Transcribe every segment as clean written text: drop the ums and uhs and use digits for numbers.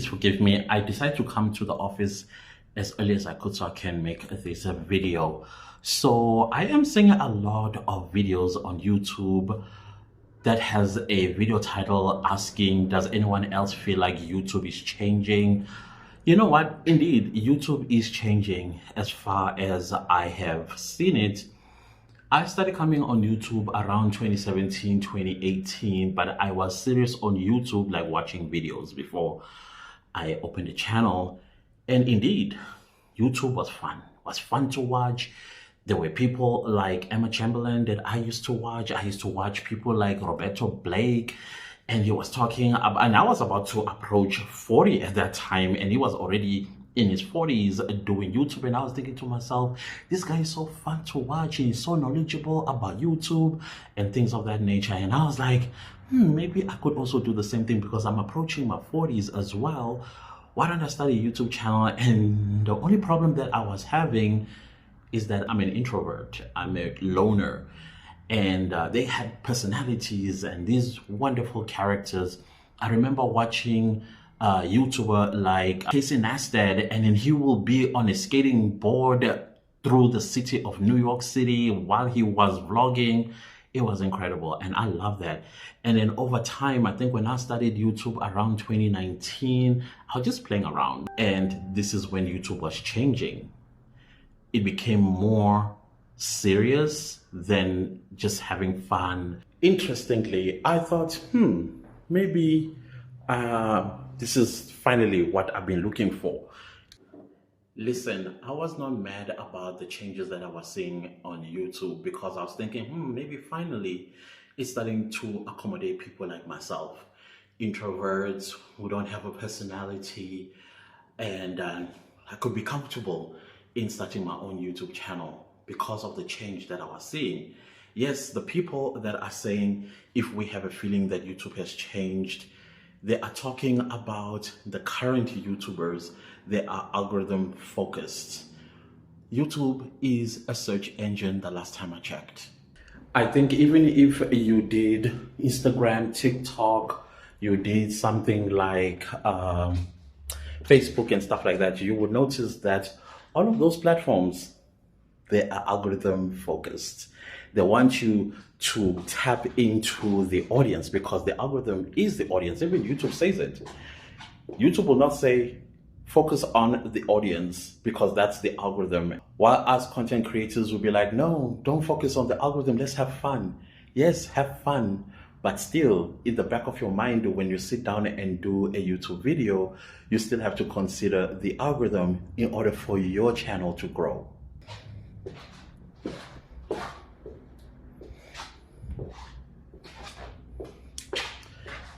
please forgive me. I decided to come to the office as early as I could so I can make this video. So I am seeing a lot of videos on YouTube that has a video title asking, does anyone else feel like YouTube is changing? You know what? Indeed, YouTube is changing as far as I have seen it. I started coming on YouTube around 2017, 2018, but I was serious on YouTube, like watching videos before I opened the channel. And indeed, YouTube was fun to watch. There were people like Chamberlain that I used to watch. I used to watch people like Roberto Blake, and he was talking about, and I was about to approach 40 at that time, and he was already in his 40s doing YouTube. And I was thinking to myself, this guy is so fun to watch and he's so knowledgeable about YouTube and things of that nature. And I was like, maybe I could also do the same thing because I'm approaching my 40s as well. Why don't I start a YouTube channel? And the only problem that I was having is that I'm an introvert, I'm a loner, and they had personalities and these wonderful characters. I remember watching a YouTuber like CaseyNeistat, and then he will be on a skating board through the city of New York City while he was vlogging. It was incredible, and I love that. And then over time, I think when I started YouTube around 2019, I was just playing around, and this is when YouTube was changing. It became more serious than just having fun. Interestingly, I thought, maybe this is finally what I've been looking for. Listen, I was not mad about the changes that I was seeing on YouTube because I was thinking, maybe finally it's starting to accommodate people like myself, introverts who don't have a personality, and I could be comfortable in starting my own YouTube channel because of the change that I was seeing. Yes, the people that are saying, if we have a feeling that YouTube has changed, they are talking about the current YouTubers. They are algorithm focused. YouTube is a search engine the last time I checked. I think even if you did Instagram, TikTok, you did something like Facebook and stuff like that, you would notice that all of those platforms, they are algorithm focused. They want you to tap into the audience because the algorithm is the audience. Even YouTube says it. YouTube will not say focus on the audience because that's the algorithm. While us content creators will be like, no, don't focus on the algorithm. Let's have fun. Yes, have fun. But still, in the back of your mind, when you sit down and do a YouTube video, you still have to consider the algorithm in order for your channel to grow.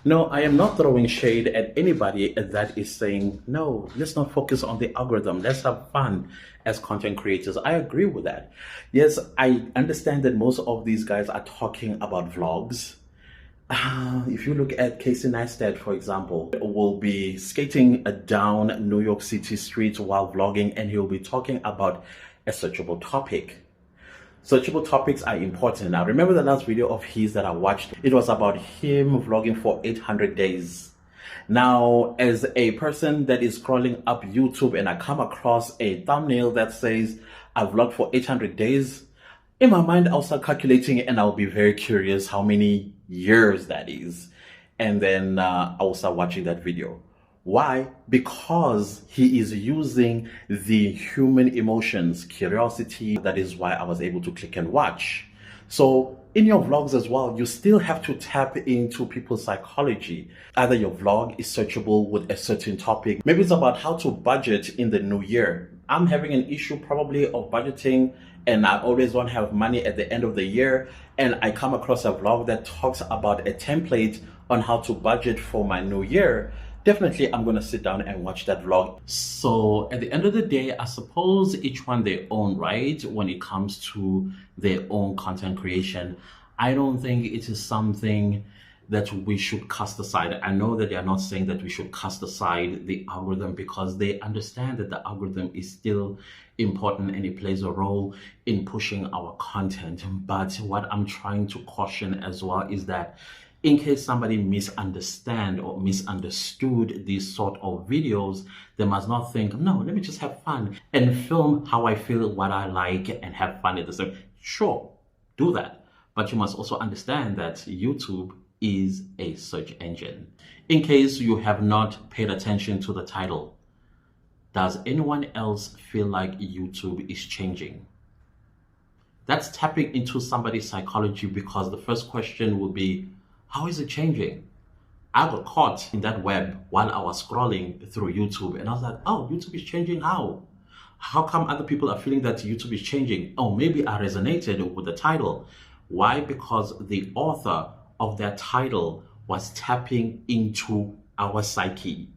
No, I am not throwing shade at anybody that is saying, no, let's not focus on the algorithm. Let's have fun as content creators. I agree with that. Yes, I understand that most of these guys are talking about vlogs. If you look at CaseyNeistat, for example, will be skating down New York City streets while vlogging, and he'll be talking about a searchable topic. Searchable topics are important. Now, remember the last video of his that I watched? It was about him vlogging for 800 days. Now, as a person that is scrolling up YouTube and I come across a thumbnail that says, I vlogged for 800 days, in my mind, I'll start calculating and I'll be very curious how many years that is. And then I will start watching that video. Why? Because he is using the human emotions, curiosity. That is why I was able to click and watch. So in your vlogs as well, you still have to tap into people's psychology. Either your vlog is searchable with a certain topic. Maybe it's about how to budget in the new year. I'm having an issue probably of budgeting, and I always don't have money at the end of the year. And I come across a vlog that talks about a template on how to budget for my new year. Definitely, I'm going to sit down and watch that vlog. So at the end of the day, I suppose each one their own, right? When it comes to their own content creation, I don't think it is something that we should cast aside. I know that they are not saying that we should cast aside the algorithm because they understand that the algorithm is still important and it plays a role in pushing our content. But what I'm trying to caution as well is that In case somebody misunderstand or misunderstood these sort of videos, they must not think, no, let me just have fun and film how I feel, what I like, and have fun at the same. Sure, do that. But you must also understand that YouTube is a search engine. In case you have not paid attention to the title, does anyone else feel like YouTube is changing? That's tapping into somebody's psychology, because the first question will be, how is it changing? I got caught in that web while I was scrolling through YouTube, and I was like, oh, YouTube is changing how? How come other people are feeling that YouTube is changing? Oh, maybe I resonated with the title. Why? Because the author of that title was tapping into our psyche.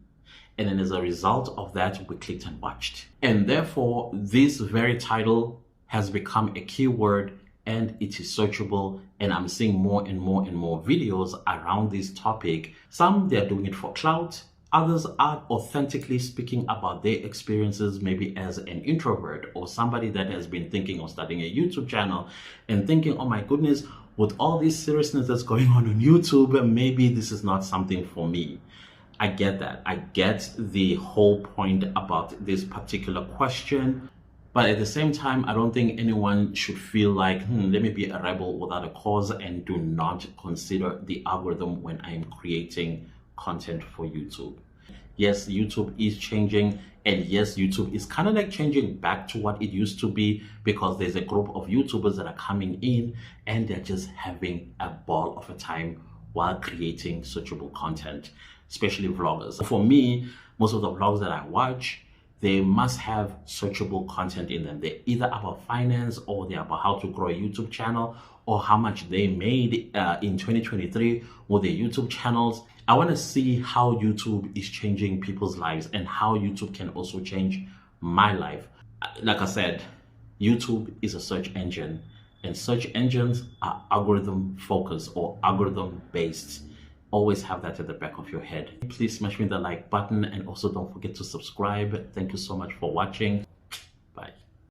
And then as a result of that, we clicked and watched. And therefore, this very title has become a keyword, and it is searchable, and I'm seeing more and more and more videos around this topic. Some, they're doing it for clout. Others are authentically speaking about their experiences, maybe as an introvert or somebody that has been thinking of starting a YouTube channel and thinking, oh my goodness, with all this seriousness that's going on YouTube, maybe this is not something for me. I get that. I get the whole point about this particular question. But at the same time, I don't think anyone should feel like, let me be a rebel without a cause and do not consider the algorithm when I'm creating content for YouTube. Yes, YouTube is changing, and yes, YouTube is kind of like changing back to what it used to be, because there's a group of YouTubers that are coming in and they're just having a ball of a time while creating searchable content, especially vloggers. For me, most of the vlogs that I watch, they must have searchable content in them. They're either about finance, or they're about how to grow a YouTube channel, or how much they made in 2023 with their YouTube channels. I want to see how YouTube is changing people's lives and how YouTube can also change my life. Like I said, YouTube is a search engine, and search engines are algorithm focused or algorithm based. Always have that at the back of your head. Please smash me the like button, and also don't forget to subscribe. Thank you so much for watching.